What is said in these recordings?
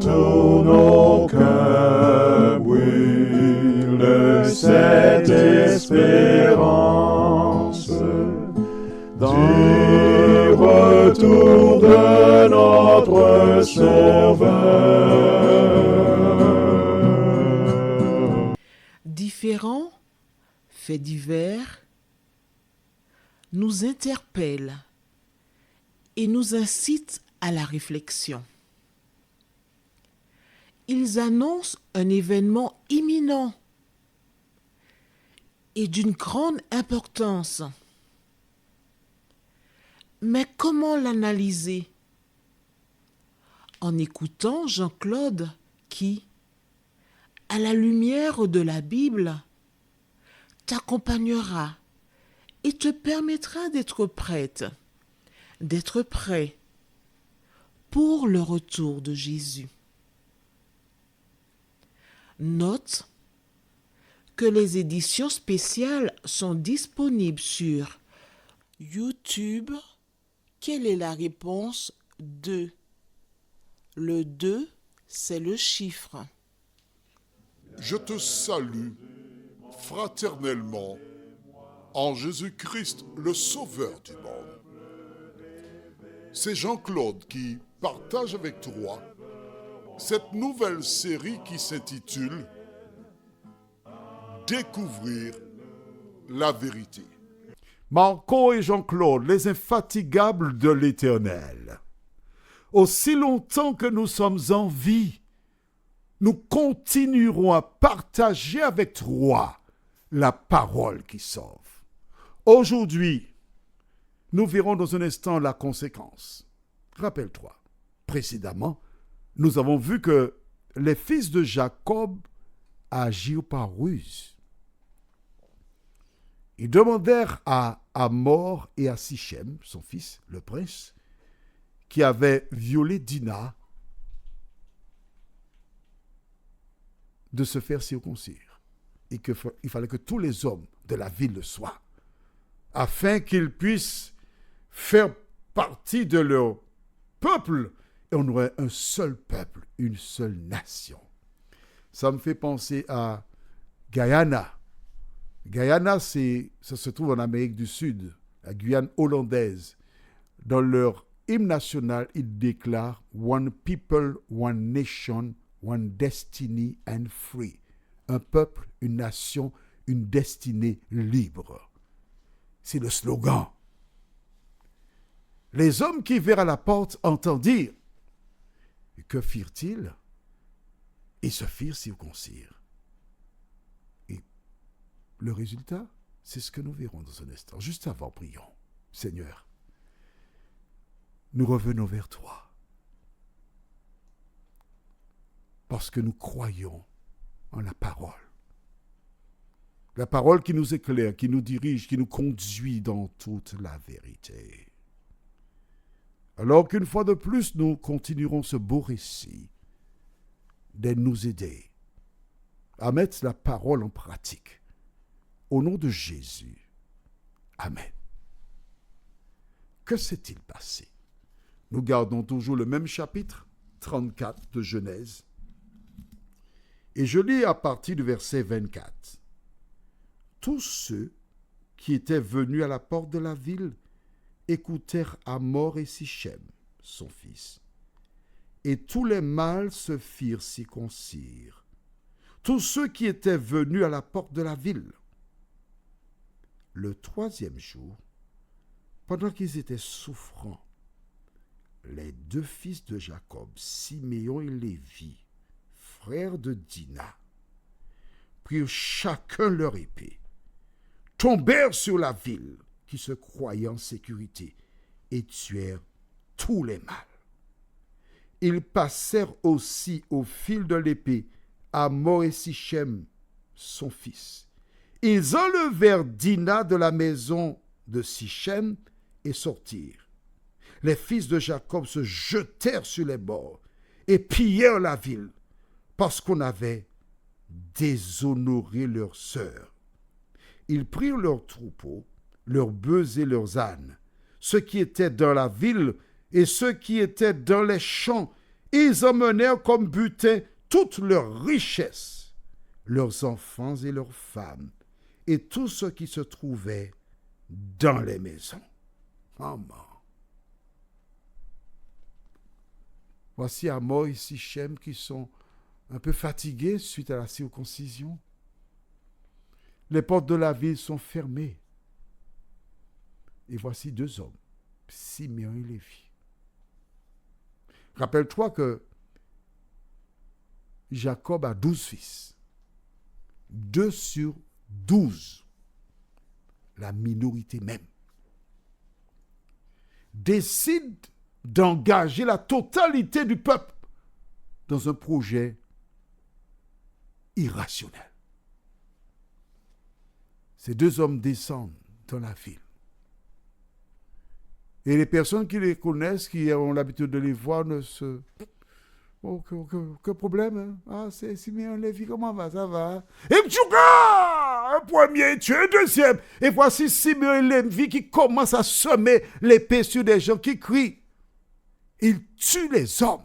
tous nos cœurs brûle cette espérance du retour de notre Sauveur. Différents faits divers nous interpellent et nous incitent à la réflexion. Ils annoncent un événement imminent et d'une grande importance. Mais comment l'analyser? En écoutant Jean-Claude qui, à la lumière de la Bible, t'accompagnera et te permettra d'être prête, d'être prêt pour le retour de Jésus. Note que les éditions spéciales sont disponibles sur YouTube. Quelle est la réponse 2? Le 2, c'est le chiffre. Je te salue fraternellement en Jésus-Christ, le Sauveur du monde. C'est Jean-Claude qui partage avec toi cette nouvelle série qui s'intitule « Découvrir la vérité ». Marco et Jean-Claude, les infatigables de l'Éternel. Aussi longtemps que nous sommes en vie, nous continuerons à partager avec toi la parole qui sauve. Aujourd'hui, nous verrons dans un instant la conséquence. Rappelle-toi, précédemment, nous avons vu que les fils de Jacob agirent par ruse. Ils demandèrent à Hamor et à Sichem, son fils, le prince, qui avait violé Dina, de se faire circoncire. Et qu'il fallait que tous les hommes de la ville le soient, afin qu'ils puissent faire partie de leur peuple, et on aurait un seul peuple, une seule nation. Ça me fait penser à Guyana. Guyana, ça se trouve en Amérique du Sud, la Guyane hollandaise. Dans leur hymne national, ils déclarent « One people, one nation, one destiny and free ». Un peuple, une nation, une destinée libre. C'est le slogan. Les hommes qui virent à la porte entendirent. Et que firent-ils? Ils se firent circoncire. Et le résultat, c'est ce que nous verrons dans un instant. Juste avant, prions. Seigneur, nous revenons vers toi. Parce que nous croyons en la parole. La parole qui nous éclaire, qui nous dirige, qui nous conduit dans toute la vérité. Alors qu'une fois de plus, nous continuerons ce beau récit, de nous aider à mettre la parole en pratique. Au nom de Jésus. Amen. Que s'est-il passé? Nous gardons toujours le même chapitre, 34 de Genèse. Et je lis à partir du verset 24. Tous ceux qui étaient venus à la porte de la ville écoutèrent Hamor et Sichem, son fils. Et tous les mâles se firent circoncire. Tous ceux qui étaient venus à la porte de la ville. Le 3e jour, pendant qu'ils étaient souffrants, les 2 fils de Jacob, Siméon et Lévi, frères de Dina, prirent chacun leur épée, tombèrent sur la ville qui se croyait en sécurité et tuèrent tous les mâles. Ils passèrent aussi au fil de l'épée Hamor et Sichem, son fils. Ils enlevèrent Dina de la maison de Sichem et sortirent. Les fils de Jacob se jetèrent sur les bords et pillèrent la ville parce qu'on avait déshonoré leur sœur. Ils prirent leurs troupeaux, leurs bœufs et leurs ânes, ceux qui étaient dans la ville et ceux qui étaient dans les champs, Ils emmenèrent comme butin toutes leurs richesses, leurs enfants et leurs femmes, et tout ce qui se trouvait dans les maisons. Amen. Voici Hamor et Sichem qui sont un peu fatigués suite à la circoncision. Les portes de la ville sont fermées. Et voici deux hommes, Siméon et Lévi. Rappelle-toi que Jacob a 12 fils. 2 sur 12. La minorité même. Décide d'engager la totalité du peuple dans un projet irrationnel. Ces deux hommes descendent dans la ville. Et les personnes qui les connaissent, qui ont l'habitude de les voir, ne se... Oh, que problème, hein? Ah, c'est Siméon Lévi, comment va? Ça va? Et Mtchouka! Un premier tué, un deuxième. Et voici Siméon Lévi qui commence à semer l'épée sur des gens qui crient. Il tue les hommes.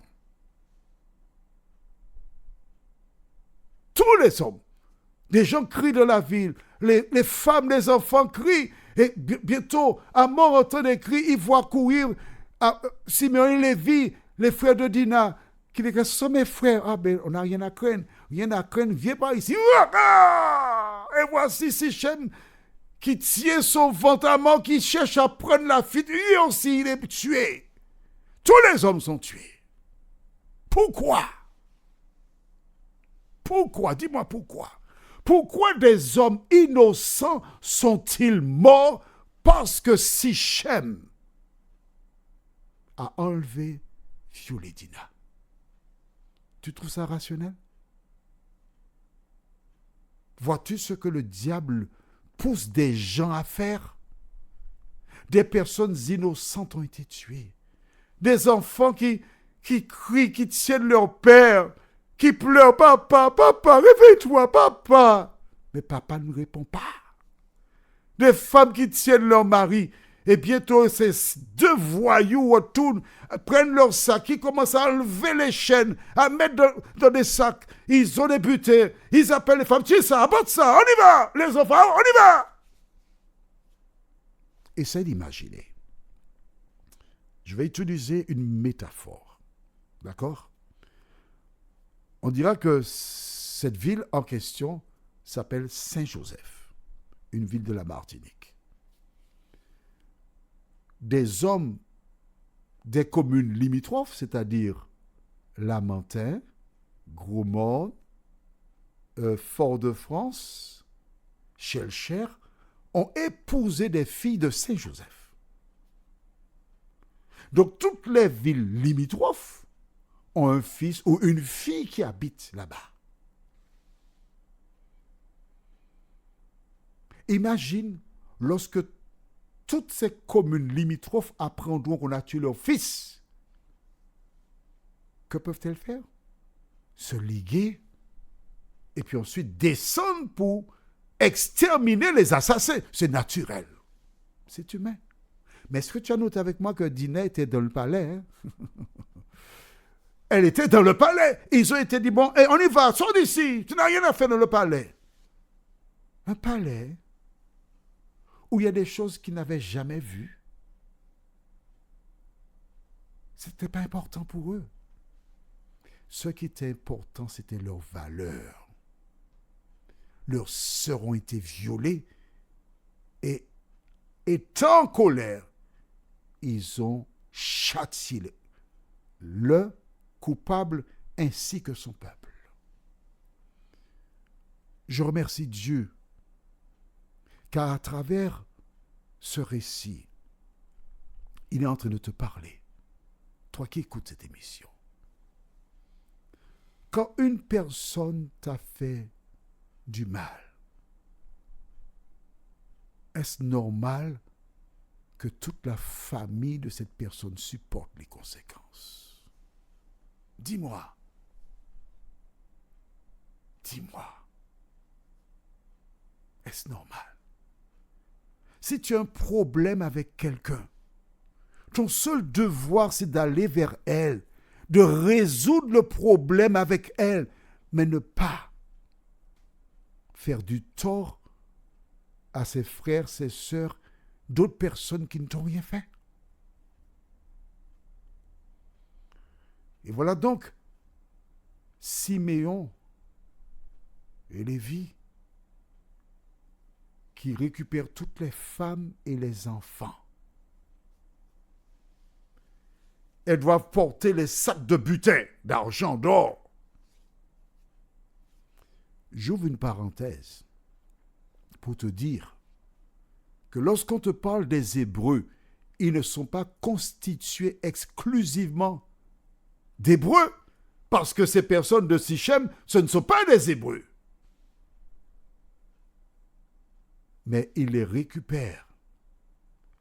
Tous les hommes. Des gens crient dans la ville. Les femmes, les enfants crient. Et bientôt, Hamor entend des cris, il voit courir Siméon et Lévi, les frères de Dina, qui disent, ce sont mes frères. Ah ben, on n'a rien à craindre. Rien à craindre, viens par ici. Et voici Sichem qui tient son ventre à mort, qui cherche à prendre la fuite. Lui aussi, il est tué. Tous les hommes sont tués. Pourquoi? Pourquoi? Dis-moi pourquoi. Pourquoi des hommes innocents sont-ils morts parce que Sichem a enlevé, violé Dina? Tu trouves ça rationnel? Vois-tu ce que le diable pousse des gens à faire? Des personnes innocentes ont été tuées. Des enfants qui crient, qui tiennent leur père, qui pleurent, papa, réveille-toi, papa. Mais papa ne répond pas. Des femmes qui tiennent leur mari, et bientôt ces deux voyous retournent, prennent leur sac, qui commencent à enlever les chaînes, à mettre dans des sacs. Ils ont des butins, ils appellent les femmes, tiens ça, abatte ça, on y va, les enfants, on y va. Essaye d'imaginer. Je vais utiliser une métaphore, d'accord? On dira que cette ville en question s'appelle Saint-Joseph, une ville de la Martinique. Des hommes des communes limitrophes, c'est-à-dire Lamentin, Gros-Morne, Fort-de-France, Schellcher, ont épousé des filles de Saint-Joseph. Donc toutes les villes limitrophes ont un fils ou une fille qui habite là-bas. Imagine lorsque toutes ces communes limitrophes apprendront qu'on a tué leur fils. Que peuvent-elles faire? Se liguer et puis ensuite descendre pour exterminer les assassins. C'est naturel. C'est humain. Mais est-ce que tu as noté avec moi que Dina était dans le palais? Hein? Elle était dans le palais. Ils ont été dit, bon, hey, on y va, sors d'ici. Tu n'as rien à faire dans le palais. Un palais où il y a des choses qu'ils n'avaient jamais vues. Ce n'était pas important pour eux. Ce qui était important, c'était leurs valeurs. Leurs sœurs ont été violées et étant en colère, ils ont châtié le coupable ainsi que son peuple. Je remercie Dieu car à travers ce récit, il est en train de te parler, toi qui écoutes cette émission. Quand une personne t'a fait du mal, est-ce normal que toute la famille de cette personne supporte les conséquences? Dis-moi. Dis-moi. Est-ce normal? Si tu as un problème avec quelqu'un, ton seul devoir, c'est d'aller vers elle, de résoudre le problème avec elle, mais ne pas faire du tort à ses frères, ses sœurs, d'autres personnes qui ne t'ont rien fait. Et voilà donc Siméon et Lévi qui récupèrent toutes les femmes et les enfants. Elles doivent porter les sacs de butin, d'argent, d'or. J'ouvre une parenthèse pour te dire que lorsqu'on te parle des Hébreux, ils ne sont pas constitués exclusivement d'Hébreux, parce que ces personnes de Sichem, ce ne sont pas des Hébreux. Mais ils les récupèrent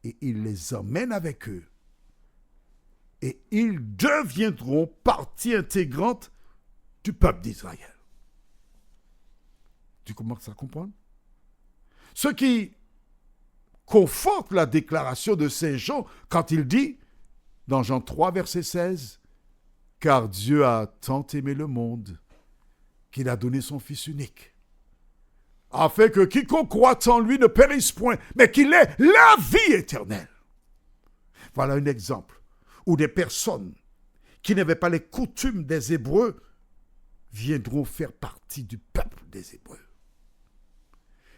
et ils les emmènent avec eux. Et ils deviendront partie intégrante du peuple d'Israël. Tu commences à comprendre? Ce qui conforte la déclaration de Saint Jean quand il dit, dans Jean 3, verset 16, « Car Dieu a tant aimé le monde qu'il a donné son Fils unique, afin que quiconque croit en lui ne périsse point, mais qu'il ait la vie éternelle. » Voilà un exemple où des personnes qui n'avaient pas les coutumes des Hébreux viendront faire partie du peuple des Hébreux.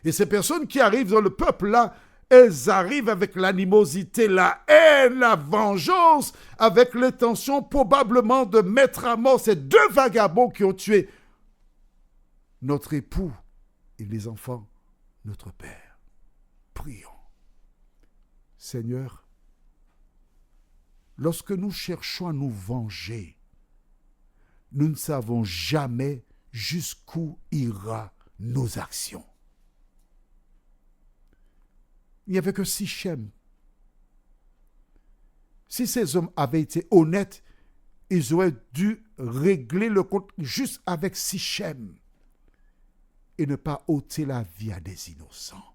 Et ces personnes qui arrivent dans le peuple-là, elles arrivent avec l'animosité, la haine, la vengeance, avec l'intention probablement de mettre à mort ces deux vagabonds qui ont tué notre époux et les enfants, notre Père. Prions. Seigneur, lorsque nous cherchons à nous venger, nous ne savons jamais jusqu'où ira nos actions. Il n'y avait que Sichem. Si ces hommes avaient été honnêtes, ils auraient dû régler le compte juste avec Sichem et ne pas ôter la vie à des innocents.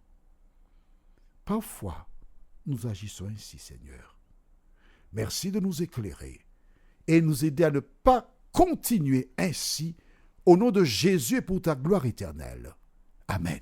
Parfois, nous agissons ainsi, Seigneur. Merci de nous éclairer et nous aider à ne pas continuer ainsi au nom de Jésus et pour ta gloire éternelle. Amen.